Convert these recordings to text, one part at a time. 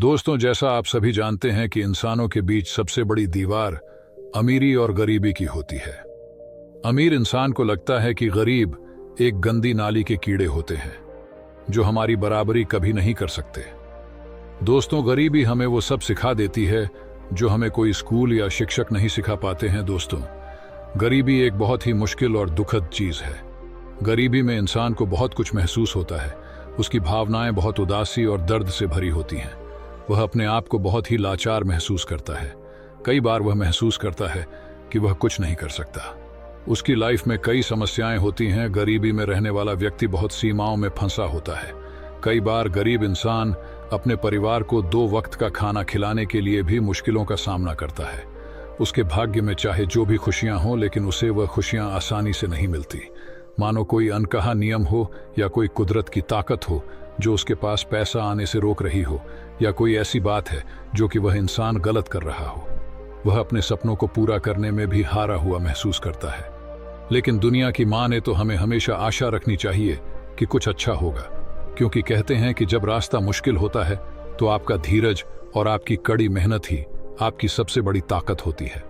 दोस्तों, जैसा आप सभी जानते हैं कि इंसानों के बीच सबसे बड़ी दीवार अमीरी और गरीबी की होती है। अमीर इंसान को लगता है कि गरीब एक गंदी नाली के कीड़े होते हैं जो हमारी बराबरी कभी नहीं कर सकते। दोस्तों, गरीबी हमें वो सब सिखा देती है जो हमें कोई स्कूल या शिक्षक नहीं सिखा पाते हैं। दोस्तों, गरीबी एक बहुत ही मुश्किल और दुखद चीज है। गरीबी में इंसान को बहुत कुछ महसूस होता है। उसकी भावनाएं बहुत उदासी और दर्द से भरी होती हैं। वह अपने आप को बहुत ही लाचार महसूस करता है। कई बार वह महसूस करता है कि वह कुछ नहीं कर सकता। उसकी लाइफ में कई समस्याएं होती हैं। गरीबी में रहने वाला व्यक्ति बहुत सीमाओं में फंसा होता है। कई बार गरीब इंसान अपने परिवार को 2 वक्त का खाना खिलाने के लिए भी मुश्किलों का सामना करता है। उसके भाग्य में चाहे जो भी खुशियां हों, लेकिन उसे वह खुशियां आसानी से नहीं मिलती। मानो कोई अनकहा नियम हो या कोई कुदरत की ताकत हो जो उसके पास पैसा आने से रोक रही हो, या कोई ऐसी बात है जो कि वह इंसान गलत कर रहा हो। वह अपने सपनों को पूरा करने में भी हारा हुआ महसूस करता है। लेकिन दुनिया की माने तो हमें हमेशा आशा रखनी चाहिए कि कुछ अच्छा होगा, क्योंकि कहते हैं कि जब रास्ता मुश्किल होता है तो आपका धीरज और आपकी कड़ी मेहनत ही आपकी सबसे बड़ी ताकत होती है।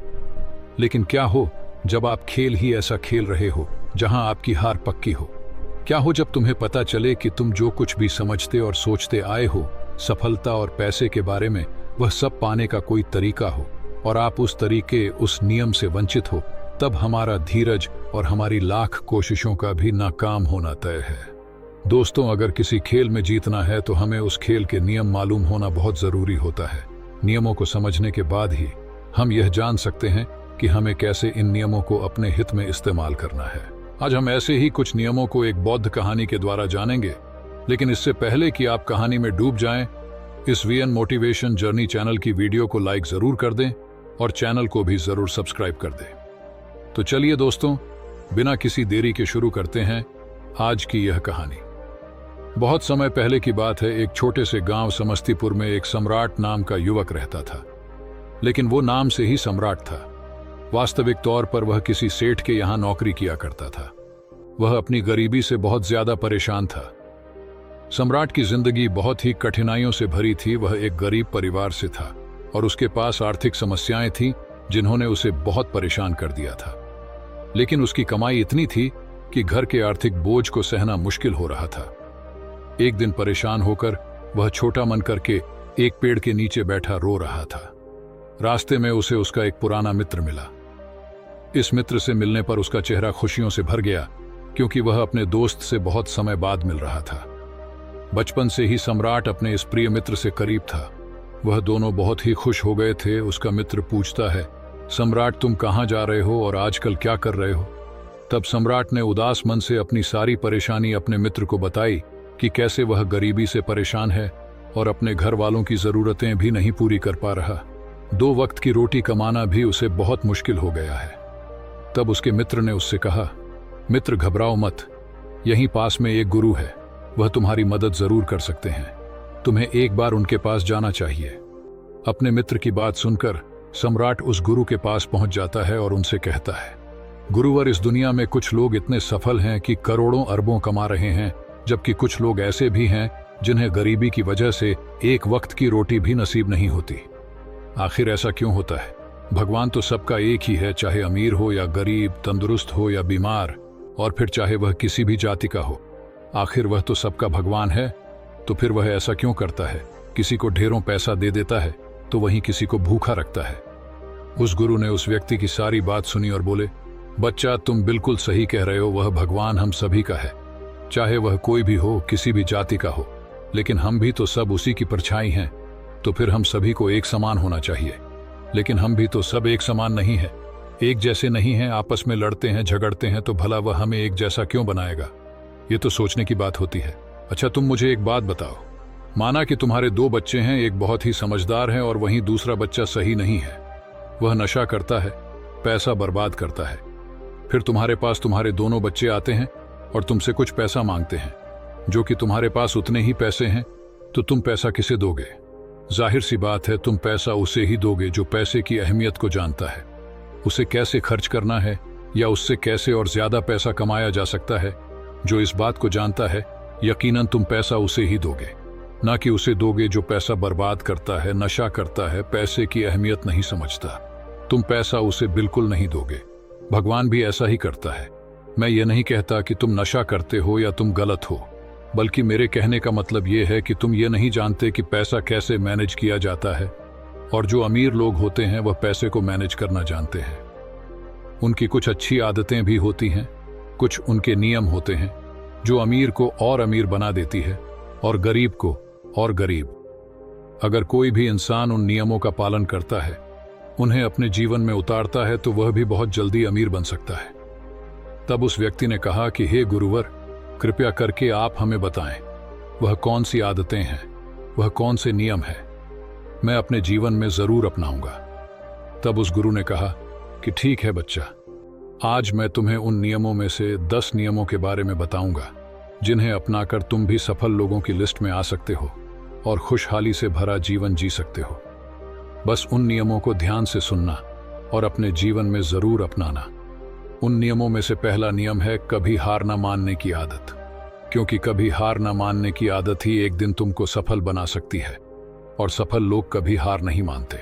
लेकिन क्या हो जब आप खेल ही ऐसा खेल रहे हो जहां आपकी हार पक्की हो? क्या हो जब तुम्हें पता चले कि तुम जो कुछ भी समझते और सोचते आए हो, सफलता और पैसे के बारे में, वह सब पाने का कोई तरीका हो और आप उस तरीके, उस नियम से वंचित हो? तब हमारा धीरज और हमारी लाख कोशिशों का भी नाकाम होना तय है। दोस्तों, अगर किसी खेल में जीतना है तो हमें उस खेल के नियम मालूम होना बहुत जरूरी होता है। नियमों को समझने के बाद ही हम यह जान सकते हैं कि हमें कैसे इन नियमों को अपने हित में इस्तेमाल करना है। आज हम ऐसे ही कुछ नियमों को एक बौद्ध कहानी के द्वारा जानेंगे। लेकिन इससे पहले कि आप कहानी में डूब जाएं, इस वीएन मोटिवेशन जर्नी चैनल की वीडियो को लाइक जरूर कर दें और चैनल को भी जरूर सब्सक्राइब कर दें। तो चलिए दोस्तों, बिना किसी देरी के शुरू करते हैं आज की यह कहानी। बहुत समय पहले की बात है। एक छोटे से गांव समस्तीपुर में एक सम्राट नाम का युवक रहता था। लेकिन वो नाम से ही सम्राट था। वास्तविक तौर पर वह किसी सेठ के यहां नौकरी किया करता था। वह अपनी गरीबी से बहुत ज्यादा परेशान था। सम्राट की जिंदगी बहुत ही कठिनाइयों से भरी थी। वह एक गरीब परिवार से था और उसके पास आर्थिक समस्याएं थीं जिन्होंने उसे बहुत परेशान कर दिया था। लेकिन उसकी कमाई इतनी थी कि घर के आर्थिक बोझ को सहना मुश्किल हो रहा था। एक दिन परेशान होकर वह छोटा मन करके एक पेड़ के नीचे बैठा रो रहा था। रास्ते में उसे उसका एक पुराना मित्र मिला। इस मित्र से मिलने पर उसका चेहरा खुशियों से भर गया, क्योंकि वह अपने दोस्त से बहुत समय बाद मिल रहा था। बचपन से ही सम्राट अपने इस प्रिय मित्र से करीब था। वह दोनों बहुत ही खुश हो गए थे। उसका मित्र पूछता है, सम्राट, तुम कहाँ जा रहे हो और आजकल क्या कर रहे हो? तब सम्राट ने उदास मन से अपनी सारी परेशानी अपने मित्र को बताई कि कैसे वह गरीबी से परेशान है और अपने घर वालों की जरूरतें भी नहीं पूरी कर पा रहा। 2 वक्त की रोटी कमाना भी उसे बहुत मुश्किल हो गया है। तब उसके मित्र ने उससे कहा, मित्र, घबराओ मत, यहीं पास में एक गुरु है, वह तुम्हारी मदद जरूर कर सकते हैं। तुम्हें एक बार उनके पास जाना चाहिए। अपने मित्र की बात सुनकर सम्राट उस गुरु के पास पहुंच जाता है और उनसे कहता है, गुरुवर, इस दुनिया में कुछ लोग इतने सफल हैं कि करोड़ों अरबों कमा रहे हैं, जबकि कुछ लोग ऐसे भी हैं जिन्हें गरीबी की वजह से एक वक्त की रोटी भी नसीब नहीं होती। आखिर ऐसा क्यों होता है? भगवान तो सबका एक ही है, चाहे अमीर हो या गरीब, तंदुरुस्त हो या बीमार, और फिर चाहे वह किसी भी जाति का हो। आखिर वह तो सबका भगवान है। तो फिर वह ऐसा क्यों करता है? किसी को ढेरों पैसा दे देता है तो वहीं किसी को भूखा रखता है। उस गुरु ने उस व्यक्ति की सारी बात सुनी और बोले, बच्चा, तुम बिल्कुल सही कह रहे हो। वह भगवान हम सभी का है, चाहे वह कोई भी हो, किसी भी जाति का हो। लेकिन हम भी तो सब उसी की परछाई हैं। तो फिर हम सभी को एक समान होना चाहिए। लेकिन हम भी तो सब एक समान नहीं है, एक जैसे नहीं हैं। आपस में लड़ते हैं, झगड़ते हैं, तो भला वह हमें एक जैसा क्यों बनाएगा? ये तो सोचने की बात होती है। अच्छा, तुम मुझे एक बात बताओ। माना कि तुम्हारे 2 बच्चे हैं, एक बहुत ही समझदार है और वहीं दूसरा बच्चा सही नहीं है। वह नशा करता है, पैसा बर्बाद करता है। फिर तुम्हारे पास तुम्हारे दोनों बच्चे आते हैं और तुमसे कुछ पैसा मांगते हैं, जो कि तुम्हारे पास उतने ही पैसे हैं। तो तुम पैसा किसे दोगे? जाहिर सी बात है, तुम पैसा उसे ही दोगे जो पैसे की अहमियत को जानता है, उसे कैसे खर्च करना है या उससे कैसे और ज्यादा पैसा कमाया जा सकता है, जो इस बात को जानता है। यकीनन तुम पैसा उसे ही दोगे। ना कि उसे दोगे जो पैसा बर्बाद करता है, नशा करता है, पैसे की अहमियत नहीं समझता। तुम पैसा उसे बिल्कुल नहीं दोगे। भगवान भी ऐसा ही करता है। मैं ये नहीं कहता कि तुम नशा करते हो या तुम गलत हो, बल्कि मेरे कहने का मतलब ये है कि तुम ये नहीं जानते कि पैसा कैसे मैनेज किया जाता है। और जो अमीर लोग होते हैं वह पैसे को मैनेज करना जानते हैं। उनकी कुछ अच्छी आदतें भी होती हैं, कुछ उनके नियम होते हैं जो अमीर को और अमीर बना देती है और गरीब को और गरीब। अगर कोई भी इंसान उन नियमों का पालन करता है, उन्हें अपने जीवन में उतारता है, तो वह भी बहुत जल्दी अमीर बन सकता है। तब उस व्यक्ति ने कहा कि हे गुरुवर, कृपया करके आप हमें बताएं, वह कौन सी आदतें हैं, वह कौन से नियम है, मैं अपने जीवन में जरूर अपनाऊंगा। तब उस गुरु ने कहा कि ठीक है बच्चा, आज मैं तुम्हें उन नियमों में से 10 नियमों के बारे में बताऊंगा जिन्हें अपनाकर तुम भी सफल लोगों की लिस्ट में आ सकते हो और खुशहाली से भरा जीवन जी सकते हो। बस उन नियमों को ध्यान से सुनना और अपने जीवन में जरूर अपनाना। उन नियमों में से पहला नियम है कभी हार ना मानने की आदत, क्योंकि कभी हार ना मानने की आदत ही एक दिन तुमको सफल बना सकती है, और सफल लोग कभी हार नहीं मानते।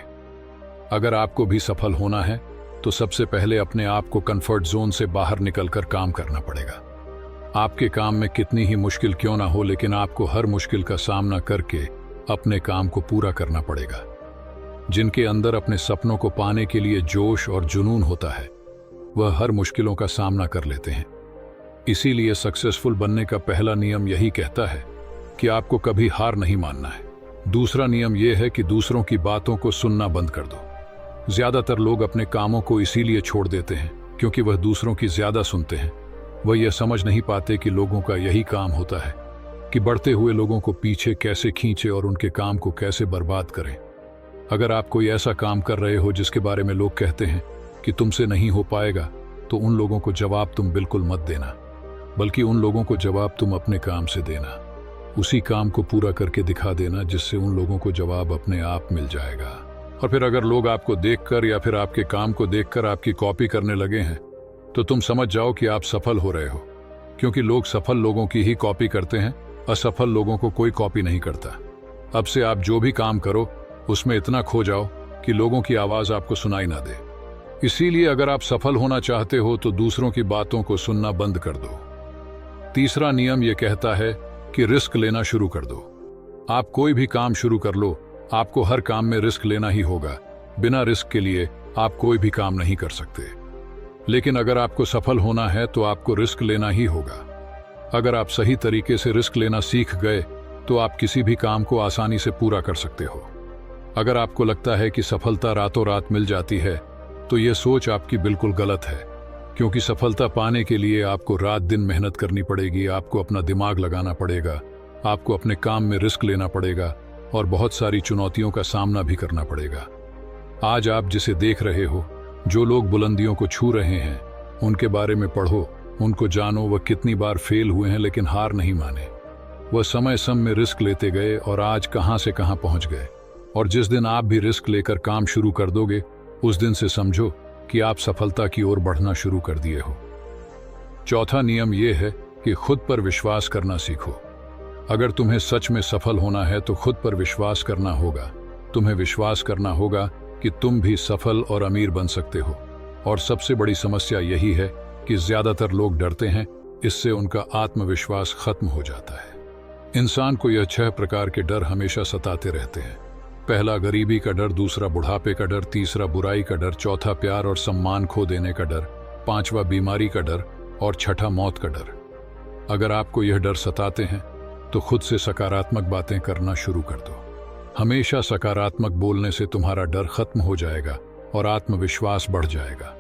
अगर आपको भी सफल होना है तो सबसे पहले अपने आप को कंफर्ट जोन से बाहर निकलकर काम करना पड़ेगा। आपके काम में कितनी ही मुश्किल क्यों ना हो, लेकिन आपको हर मुश्किल का सामना करके अपने काम को पूरा करना पड़ेगा। जिनके अंदर अपने सपनों को पाने के लिए जोश और जुनून होता है, वह हर मुश्किलों का सामना कर लेते हैं। इसीलिए सक्सेसफुल बनने का पहला नियम यही कहता है कि आपको कभी हार नहीं मानना है। दूसरा नियम यह है कि दूसरों की बातों को सुनना बंद कर दो। ज्यादातर लोग अपने कामों को इसीलिए छोड़ देते हैं क्योंकि वह दूसरों की ज्यादा सुनते हैं। वह यह समझ नहीं पाते कि लोगों का यही काम होता है कि बढ़ते हुए लोगों को पीछे कैसे खींचे और उनके काम को कैसे बर्बाद करें। अगर आप कोई ऐसा काम कर रहे हो जिसके बारे में लोग कहते हैं कि तुमसे नहीं हो पाएगा, तो उन लोगों को जवाब तुम बिल्कुल मत देना, बल्कि उन लोगों को जवाब तुम अपने काम से देना। उसी काम को पूरा करके दिखा देना जिससे उन लोगों को जवाब अपने आप मिल जाएगा। और फिर अगर लोग आपको देखकर या फिर आपके काम को देखकर आपकी कॉपी करने लगे हैं, तो तुम समझ जाओ कि आप सफल हो रहे हो, क्योंकि लोग सफल लोगों की ही कॉपी करते हैं, असफल लोगों को कोई कॉपी नहीं करता। अब से आप जो भी काम करो उसमें इतना खो जाओ कि लोगों की आवाज आपको सुनाई ना दे। इसीलिए अगर आप सफल होना चाहते हो तो दूसरों की बातों को सुनना बंद कर दो। तीसरा नियम यह कहता है कि रिस्क लेना शुरू कर दो। आप कोई भी काम शुरू कर लो, आपको हर काम में रिस्क लेना ही होगा। बिना रिस्क के लिए आप कोई भी काम नहीं कर सकते। लेकिन अगर आपको सफल होना है तो आपको रिस्क लेना ही होगा। अगर आप सही तरीके से रिस्क लेना सीख गए तो आप किसी भी काम को आसानी से पूरा कर सकते हो। अगर आपको लगता है कि सफलता रातों रात मिल जाती है, तो यह सोच आपकी बिल्कुल गलत है, क्योंकि सफलता पाने के लिए आपको रात दिन मेहनत करनी पड़ेगी, आपको अपना दिमाग लगाना पड़ेगा, आपको अपने काम में रिस्क लेना पड़ेगा और बहुत सारी चुनौतियों का सामना भी करना पड़ेगा। आज आप जिसे देख रहे हो, जो लोग बुलंदियों को छू रहे हैं, उनके बारे में पढ़ो, उनको जानो। वह कितनी बार फेल हुए हैं लेकिन हार नहीं माने। वह समय समय में रिस्क लेते गए और आज कहां से कहां पहुंच गए। और जिस दिन आप भी रिस्क लेकर काम शुरू कर दोगे, उस दिन से समझो कि आप सफलता की ओर बढ़ना शुरू कर दिए हो। चौथा नियम यह है कि खुद पर विश्वास करना सीखो। अगर तुम्हें सच में सफल होना है तो खुद पर विश्वास करना होगा। तुम्हें विश्वास करना होगा कि तुम भी सफल और अमीर बन सकते हो। और सबसे बड़ी समस्या यही है कि ज्यादातर लोग डरते हैं, इससे उनका आत्मविश्वास खत्म हो जाता है। इंसान को यह 6 प्रकार के डर हमेशा सताते रहते हैं। पहला गरीबी का डर, दूसरा बुढ़ापे का डर, तीसरा बुराई का डर, चौथा प्यार और सम्मान खो देने का डर, पांचवा बीमारी का डर और छठा मौत का डर। अगर आपको यह डर सताते हैं तो खुद से सकारात्मक बातें करना शुरू कर दो। हमेशा सकारात्मक बोलने से तुम्हारा डर खत्म हो जाएगा और आत्मविश्वास बढ़ जाएगा।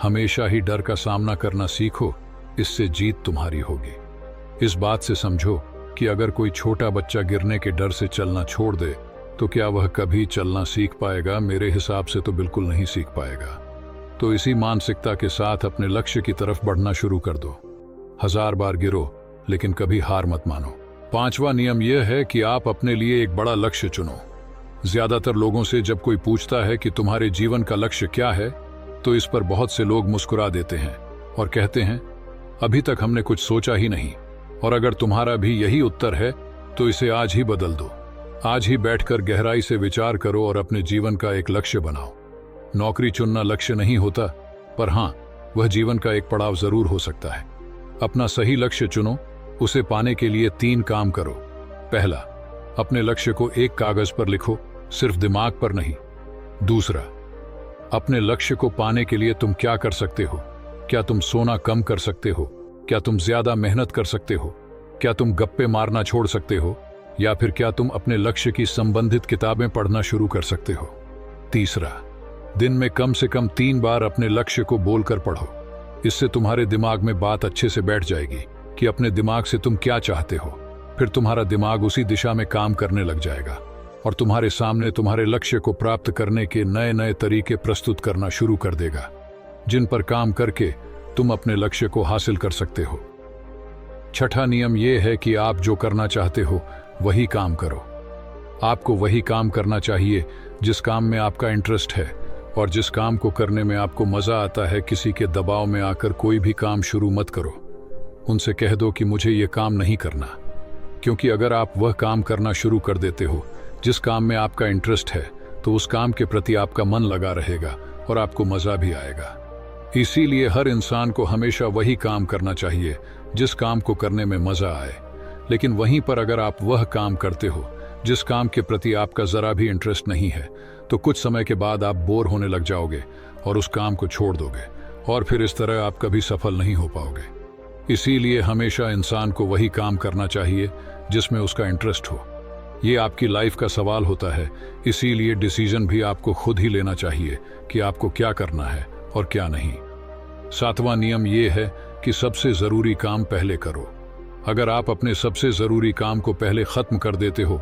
हमेशा ही डर का सामना करना सीखो, इससे जीत तुम्हारी होगी। इस बात से समझो कि अगर कोई छोटा बच्चा गिरने के डर से चलना छोड़ दे तो क्या वह कभी चलना सीख पाएगा? मेरे हिसाब से तो बिल्कुल नहीं सीख पाएगा। तो इसी मानसिकता के साथ अपने लक्ष्य की तरफ बढ़ना शुरू कर दो। 1000 बार गिरो लेकिन कभी हार मत मानो। पांचवा नियम यह है कि आप अपने लिए एक बड़ा लक्ष्य चुनो। ज्यादातर लोगों से जब कोई पूछता है कि तुम्हारे जीवन का लक्ष्य क्या है, तो इस पर बहुत से लोग मुस्कुरा देते हैं और कहते हैं, अभी तक हमने कुछ सोचा ही नहीं। और अगर तुम्हारा भी यही उत्तर है तो इसे आज ही बदल दो। आज ही बैठकर गहराई से विचार करो और अपने जीवन का एक लक्ष्य बनाओ। नौकरी चुनना लक्ष्य नहीं होता, पर हाँ, वह जीवन का एक पड़ाव जरूर हो सकता है। अपना सही लक्ष्य चुनो। उसे पाने के लिए 3 काम करो। पहला, अपने लक्ष्य को एक कागज पर लिखो, सिर्फ दिमाग पर नहीं। दूसरा, अपने लक्ष्य को पाने के लिए तुम क्या कर सकते हो? क्या तुम सोना कम कर सकते हो? क्या तुम ज्यादा मेहनत कर सकते हो? क्या तुम गप्पे मारना छोड़ सकते हो? या फिर क्या तुम अपने लक्ष्य की संबंधित किताबें पढ़ना शुरू कर सकते हो? तीसरा, दिन में कम से कम 3 बार अपने लक्ष्य को बोलकर पढ़ो। इससे तुम्हारे दिमाग में बात अच्छे से बैठ जाएगी कि अपने दिमाग से तुम क्या चाहते हो। फिर तुम्हारा दिमाग उसी दिशा में काम करने लग जाएगा और तुम्हारे सामने तुम्हारे लक्ष्य को प्राप्त करने के नए नए तरीके प्रस्तुत करना शुरू कर देगा, जिन पर काम करके तुम अपने लक्ष्य को हासिल कर सकते हो। छठा नियम यह है कि आप जो करना चाहते हो वही काम करो। आपको वही काम करना चाहिए जिस काम में आपका इंटरेस्ट है और जिस काम को करने में आपको मजा आता है। किसी के दबाव में आकर कोई भी काम शुरू मत करो। उनसे कह दो कि मुझे ये काम नहीं करना, क्योंकि अगर आप वह काम करना शुरू कर देते हो जिस काम में आपका इंटरेस्ट है, तो उस काम के प्रति आपका मन लगा रहेगा और आपको मजा भी आएगा। इसीलिए हर इंसान को हमेशा वही काम करना चाहिए जिस काम को करने में मजा आए। लेकिन वहीं पर अगर आप वह काम करते हो जिस काम के प्रति आपका जरा भी इंटरेस्ट नहीं है, तो कुछ समय के बाद आप बोर होने लग जाओगे और उस काम को छोड़ दोगे, और फिर इस तरह आप कभी सफल नहीं हो पाओगे। इसीलिए हमेशा इंसान को वही काम करना चाहिए जिसमें उसका इंटरेस्ट हो। ये आपकी लाइफ का सवाल होता है, इसीलिए डिसीजन भी आपको खुद ही लेना चाहिए कि आपको क्या करना है और क्या नहीं। 7वां नियम ये है कि सबसे जरूरी काम पहले करो। अगर आप अपने सबसे जरूरी काम को पहले खत्म कर देते हो,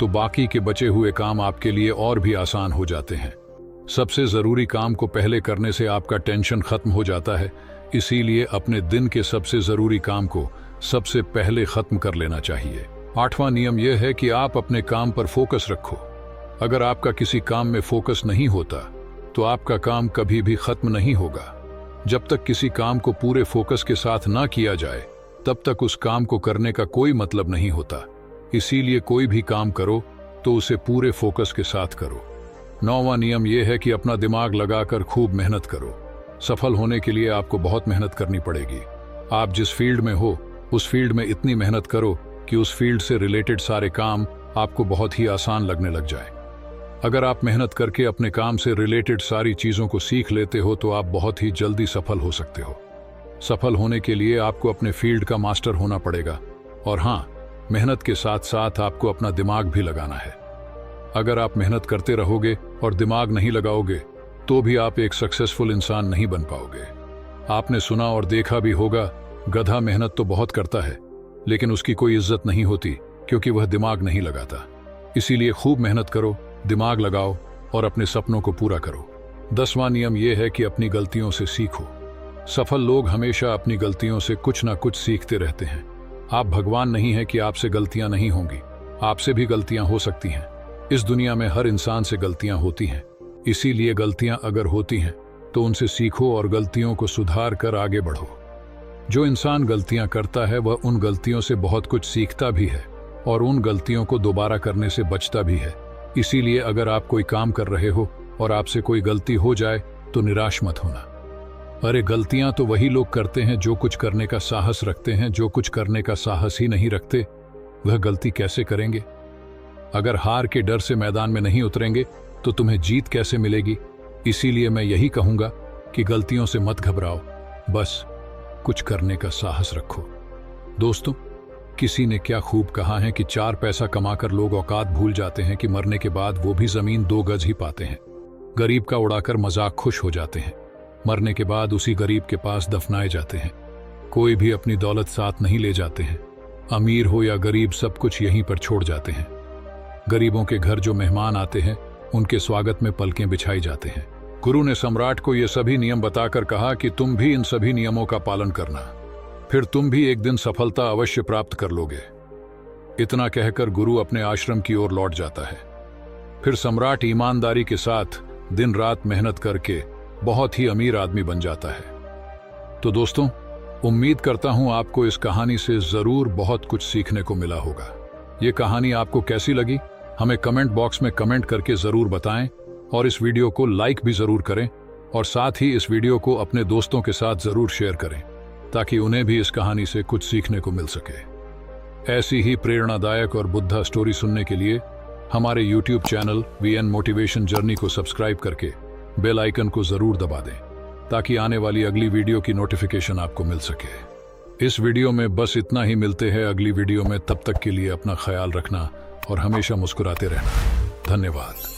तो बाकी के बचे हुए काम आपके लिए और भी आसान हो जाते हैं। सबसे जरूरी काम को पहले करने से आपका टेंशन खत्म हो जाता है। इसीलिए अपने दिन के सबसे जरूरी काम को सबसे पहले खत्म कर लेना चाहिए। 8वां नियम यह है कि आप अपने काम पर फोकस रखो। अगर आपका किसी काम में फोकस नहीं होता, तो आपका काम कभी भी खत्म नहीं होगा। जब तक किसी काम को पूरे फोकस के साथ ना किया जाए, तब तक उस काम को करने का कोई मतलब नहीं होता। इसीलिए कोई भी काम करो तो उसे पूरे फोकस के साथ करो। 9वां नियम यह है कि अपना दिमाग लगाकर खूब मेहनत करो। सफल होने के लिए आपको बहुत मेहनत करनी पड़ेगी। आप जिस फील्ड में हो, उस फील्ड में इतनी मेहनत करो कि उस फील्ड से रिलेटेड सारे काम आपको बहुत ही आसान लगने लग जाए। अगर आप मेहनत करके अपने काम से रिलेटेड सारी चीजों को सीख लेते हो, तो आप बहुत ही जल्दी सफल हो सकते हो। सफल होने के लिए आपको अपने फील्ड का मास्टर होना पड़ेगा, और हाँ, मेहनत के साथ साथ आपको अपना दिमाग भी लगाना है। अगर आप मेहनत करते रहोगे और दिमाग नहीं लगाओगे, तो भी आप एक सक्सेसफुल इंसान नहीं बन पाओगे। आपने सुना और देखा भी होगा, गधा मेहनत तो बहुत करता है, लेकिन उसकी कोई इज्जत नहीं होती, क्योंकि वह दिमाग नहीं लगाता। इसीलिए खूब मेहनत करो, दिमाग लगाओ और अपने सपनों को पूरा करो। 10वां नियम यह है कि अपनी गलतियों से सीखो। सफल लोग हमेशा अपनी गलतियों से कुछ ना कुछ सीखते रहते हैं। आप भगवान नहीं हैं कि आपसे गलतियां नहीं होंगी। आपसे भी गलतियां हो सकती हैं। इस दुनिया में हर इंसान से गलतियां होती हैं। इसीलिए गलतियां अगर होती हैं, तो उनसे सीखो और गलतियों को सुधार कर आगे बढ़ो। जो इंसान गलतियां करता है, वह उन गलतियों से बहुत कुछ सीखता भी है और उन गलतियों को दोबारा करने से बचता भी है। इसीलिए अगर आप कोई काम कर रहे हो और आपसे कोई गलती हो जाए, तो निराश मत होना। अरे, गलतियां तो वही लोग करते हैं जो कुछ करने का साहस रखते हैं। जो कुछ करने का साहस ही नहीं रखते, वह गलती कैसे करेंगे? अगर हार के डर से मैदान में नहीं उतरेंगे, तो तुम्हें जीत कैसे मिलेगी? इसीलिए मैं यही कहूंगा कि गलतियों से मत घबराओ, बस कुछ करने का साहस रखो। दोस्तों, किसी ने क्या खूब कहा है कि 4 पैसा कमाकर लोग औकात भूल जाते हैं कि मरने के बाद वो भी जमीन 2 गज ही पाते हैं। गरीब का उड़ाकर मजाक खुश हो जाते हैं। मरने के बाद उसी गरीब के पास दफनाए जाते हैं। कोई भी अपनी दौलत साथ नहीं ले जाते हैं। अमीर हो या गरीब, सब कुछ यहीं पर छोड़ जाते हैं। गरीबों के घर जो मेहमान आते हैं, उनके स्वागत में पलकें बिछाई जाते हैं। गुरु ने सम्राट को ये सभी नियम बताकर कहा कि तुम भी इन सभी नियमों का पालन करना, फिर तुम भी एक दिन सफलता अवश्य प्राप्त कर लोगे। इतना कहकर गुरु अपने आश्रम की ओर लौट जाता है। फिर सम्राट ईमानदारी के साथ दिन रात मेहनत करके बहुत ही अमीर आदमी बन जाता है। तो दोस्तों, उम्मीद करता हूं आपको इस कहानी से जरूर बहुत कुछ सीखने को मिला होगा। ये कहानी आपको कैसी लगी हमें कमेंट बॉक्स में कमेंट करके जरूर बताएं और इस वीडियो को लाइक भी जरूर करें और साथ ही इस वीडियो को अपने दोस्तों के साथ जरूर शेयर करें ताकि उन्हें भी इस कहानी से कुछ सीखने को मिल सके। ऐसी ही प्रेरणादायक और बुद्धा स्टोरी सुनने के लिए हमारे YouTube channel VN motivation journey को सब्सक्राइब करके बेल आइकन को जरूर दबा दें ताकि आने वाली अगली वीडियो की नोटिफिकेशन आपको मिल सके। इस वीडियो में बस इतना ही, मिलते हैं अगली वीडियो में। तब तक के लिए अपना ख्याल रखना और हमेशा मुस्कुराते रहना। धन्यवाद।